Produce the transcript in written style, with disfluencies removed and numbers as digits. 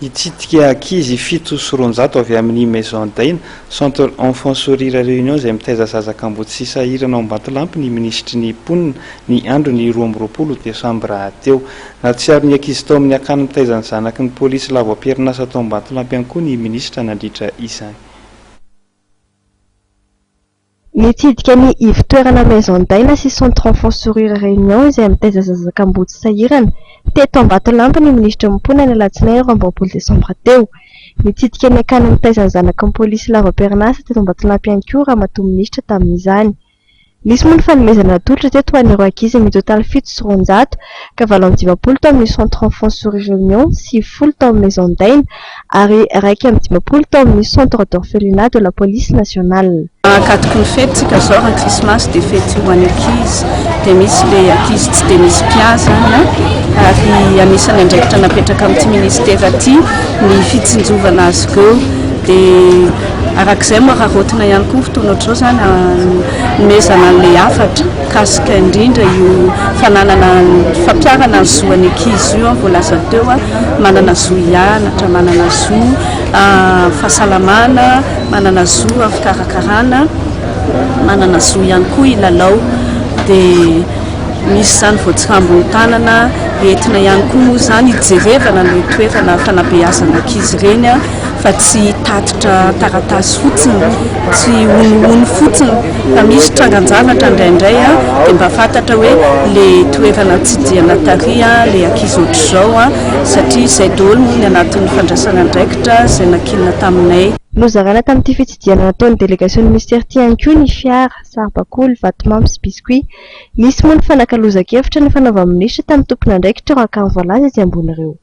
Itsidika ankizy fito sy roanjato avy amin'ny Maison d'Aina, Centre Enfant Sourire Réunion izay mitaiza zaza Kambodisy sahirana ao Ambatolampy ny ministry ny mponina ny andro ny 12 Desambra teo. Natsiaro ny ankizy tao amin'ny akany mitaiza ny zanaky ny polisy lava am-perinasa tao Ambatolampy ihany koa ny ministra nandritra izany. Nitsidika ny ivon-toerana Maison d'Aina sy Centre Enfant Sourire Réunion izay mitaiza zaza Kambodisy sahirana teto Ambatolampy ny ministra mipona ny alatsinainy 12 Desambra teo. Nitsidika ny akany mitaiza ny zanaky ny polisy lava am-perinasa teto Ambatolampy ihany koa raha matoa ministra tamin'izany. Nisy moa ny fanomezana tolotra teto ho an'ireo ankizy mitotaly 7 sy 900 ka 920 tao amin'ny Centre Enfant Sourire Réunion, 10 tao amin'ny Maison d'Aina ary 120 tao amin'ny Centre d'Orphelinat de la Police Nationale. Akatoko ny fety zao ny Christmas dia fety ho an'ny ankizy dia misy le ankizy tsy dia misy mpiasa ary anisany andraikitra napetraka amin'ity ministera ity ny fitsinjovana azy ireo dia arak'izay moa rarotina ihany koa fotoana ohatr'izao zany nomezana an'ilay hafatra kasika indrindra io fananana fampiarana ny zoan'ny ankizy io voalaza teo manana zo hianatra, manana zo fahasalamana, manana zo fikarakarana, manana zo ihany koa ilalao dia misy zany voatsirambony tanana entina ihany koa zany hijerevana ny toerana fanabeazana ankizy ireny fa tsy tatitra taratasy fotsiny, tsy honohono fotsiny fa misy tranganjanatra indraindray dia mba fantatra hoe le toerana tsy diana tary le ankizy ohatr'izao satria izay daholo moa ny anatin'ny fandraisana andraikitra izay nankilina taminay. Nozarana tamin'ity fitsidiana nataon'ny délégation ministère ity ihany koa ny fiara, saribakolo, vatomamy sy biscuit. Nisy moa ny fanakalozan-kevitra ny fanaova-ministra tamin'ny tompon'andraikitra eo Akanvoalaza izy ambony ireo.